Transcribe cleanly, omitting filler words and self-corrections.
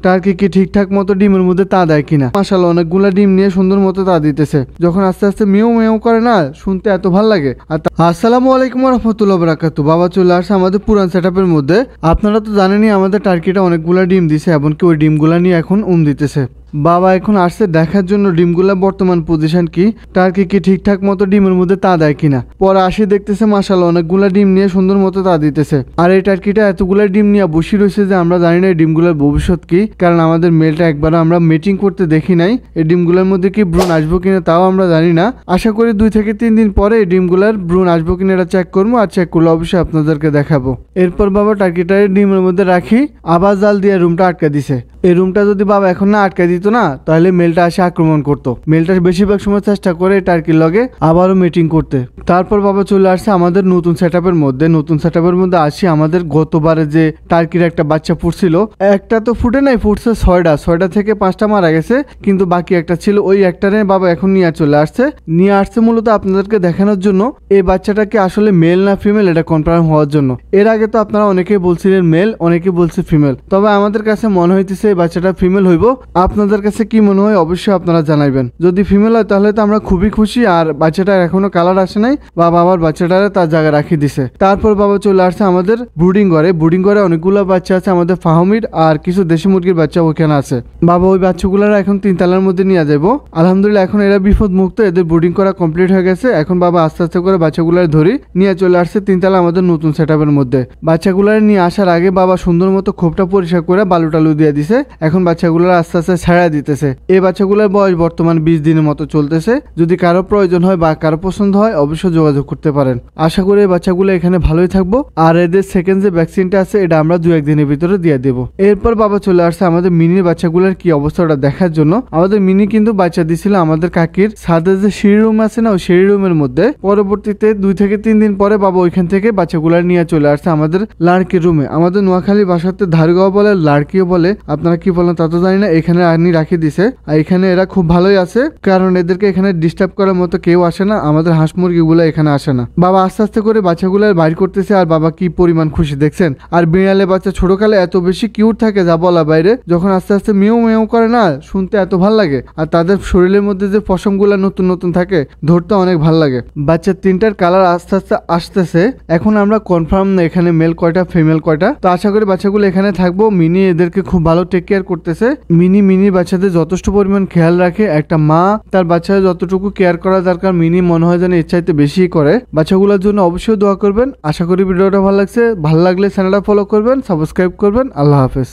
Turkey কি ঠিকঠাক মতো ডিমের মধ্যে তা দেয় কিনা। মাশাআল্লাহ অনেকগুলা ডিম নিয়ে সুন্দর মতো তা দিতেছে। যখন আস্তে আস্তে মিউ মিউ করে না, শুনতে এত ভালো লাগে। আর আসসালামু আলাইকুম ওয়া রাহমাতুল্লাহি ওয়া বারাকাতুহু। বাবা চলে আসছে আমাদের পুরান সেটআপের মধ্যে। আপনারা তো জানেনই আমাদের টার্কিটা অনেকগুলা ডিম দিছে, এমনকি ওই ডিমগুলা নিয়ে এখন দিতেছে। বাবা এখন আসছে দেখার জন্য ডিমগুলা বর্তমান পজিশন কি, টার্কি কি ঠিকঠাক মতো ডিমের মধ্যে তা দেয় কিনা। পরে আসি দেখতেছে মাশাআল্লাহ অনেকগুলা ডিম নিয়ে সুন্দর মতো তা দিতেছে। আর এই টার্কিটা এতগুলা ডিম নিয়ে বসে রয়েছে যে আমরা জানি না এই ডিমগুলোর ভবিষ্যৎ কি, কারণ আমাদের মেলটা একবার আমরা মিটিং করতে দেখি নাই। এই ডিমগুলোর মধ্যে কি ভ্রূণ আসবো কিনা তাও আমরা জানি না। আশা করি 2 থেকে 3 দিন পরে এই ডিমগুলার ভ্রূণ আসবো কিনা এটা চেক করবো, আর চেক করলে অবশ্যই আপনাদেরকে দেখাবো। এরপর বাবা টার্কিটা ডিমের মধ্যে রাখি আবার জাল দিয়ে রুমটা আটকা দিছে। এই রুমটা যদি বাবা এখন না আটকা দিত না, তাহলে মেলটা এসে আক্রমণ করতো। মেলটা বেশিরভাগ সময় চেষ্টা করে টার্কির লগে আবারও মিটিং করতে। তারপর বাবা চলে আসছে আমাদের নতুন সেটআপের মধ্যে। নতুন সেটআপের মধ্যে আসি আমাদের গতবারে যে টার্কির একটা বাচ্চা ফুটছিল, একটা তো ফুটে নাই, ফুটছে 6টা থেকে 5টা মারা গেছে, কিন্তু বাকি একটা ছিল। ওই একটারে বাবা এখন নিয়ে চলে আসছে। নিয়ে আসছে মূলত আপনাদেরকে দেখানোর জন্য এই বাচ্চাটাকে আসলে মেল না ফিমেল এটা কনফার্ম হওয়ার জন্য। এর আগে তো আপনারা অনেকেই বলছিলেন মেল, অনেকে বলছে ফিমেল, তবে আমাদের কাছে মনে হইতেছে এই বাচ্চাটা ফিমেল হইব। আপনাদের কাছে কি মনে হয় অবশ্যই আপনারা জানাইবেন। যদি ফিমেল হয় তাহলে তো আমরা খুবই খুশি। আর বাচ্চাটার এখনো কালার আসে নাই, বাবা আবার বাচ্চাটারে তার জায়গায় রাখি দিছে। তারপর বাবা চলে আসছে আমাদের ব্রুডিং ঘরে। ব্রুডিং ঘরে অনেকগুলো বাচ্চা আছে, আমাদের ফাহমির আর কিছু দেশি মুরগির বাচ্চা ওখানে আছে। বাবা ওই বাচ্চাগুলোরা এখন 3 তলার মধ্যে নিয়ে যাবো। আলহামদুলিল্লাহ এখন এরা বিপদ মুক্ত, এদের ব্রুডিং করা কমপ্লিট হয়ে গেছে। এখন বাবা আস্তে আস্তে করে বাচ্চাগুলার ধরি নিয়ে চলে আসছে 3 তলা আমাদের নতুন সেটআপের মধ্যে। বাচ্চাগুলার নিয়ে আসার আগে বাবা সুন্দর মতো খোপটা পরিষ্কার করে বালু টালু দিয়ে দিছে। এখন বাচ্চাগুলোর আস্তে আস্তে ছাড়া দিতেছে। এই বাচ্চাগুলোর বয়স বর্তমান 20 দিনের মতো চলতেছে। যদি কারো প্রয়োজন হয় বা কারো পছন্দ হয় অবশ্যই যোগাযোগ করতে পারেন। আশা করি এই বাচ্চাগুলো এখানে ভালোই থাকবো। আর এদের সেকেন্ড যে ভ্যাকসিনটা আছে এটা আমরা 2-1 দিনের ভিতরে দিয়ে দেবো। এরপর বাবা চলে আসছে আমাদের মিনির বাচ্চাগুলোর কি অবস্থাটা দেখার জন্য। আমাদের মিনি কিন্তু বাচ্চা দিছিল আমাদের কাকির ছাদে যে সিঁড়ি রুম আছে না, ওই সিঁড়ি রুমের মধ্যে। পরবর্তীতে 2 থেকে 3 দিন পরে বাবা ওইখান থেকে বাচ্চাগুলো নিয়ে চলে আসছে আমাদের লাড়কির রুমে। আমাদের নোয়াখালী ভাষাতে ধারগাঁও বলে, লাড়কিও বলে, আপনারা কি বলেন তা তো জানি না। এখানে আনি রাখি দিছে। আর এখানে এরা খুব ভালোই আছে, কারণ এদেরকে এখানে ডিস্টার্ব করার মতো কেউ আসে না। আমাদের হাঁস মুরগিগুলো এখানে আসে না। বাবা আস্তে আস্তে করে বাচ্চাগুলো বাইর করতেছে। আর বাবা কি পরিমাণ খুশি দেখছেন। আর বিড়ালে বাচ্চা ছোটকালে এত বেশি কিউট থাকে যা বলা বাইরে। যখন আস্তে আস্তে মিউ মিউ করে না, শুনতে এত ভালো লাগে। আর তাদের শরীরের মধ্যে যে পশমগুলো নতুন নতুন থাকে, ধরতে অনেক ভালো লাগে। বাচ্চার 3টার কালার আস্তে আস্তে আসতেছে। এখন আমরা কনফার্ম না এখানে মেল কয়টা ফিমেল কয়টা। তো আশা করি বাচ্চাগুলো এখানে থাকবো। মিনি এদেরকে খুব ভালো টেক কেয়ার করতেছে। মিনি বাচ্চাদের যথেষ্ট পরিমাণ খেয়াল রাখে। একটা মা তার বাচ্চাদের যতটুকু কেয়ার করা দরকার মিনি মনে হয় যেন এর চাইতে বেশি করে। বাচ্চাগুলোর জন্য অবশ্যই দোয়া করবেন। আশা করি ভিডিওটা ভালো লাগছে। ভালো লাগলে চ্যানেলটা ফলো করবেন, সাবস্ক্রাইব করবেন। আল্লাহ হাফেজ।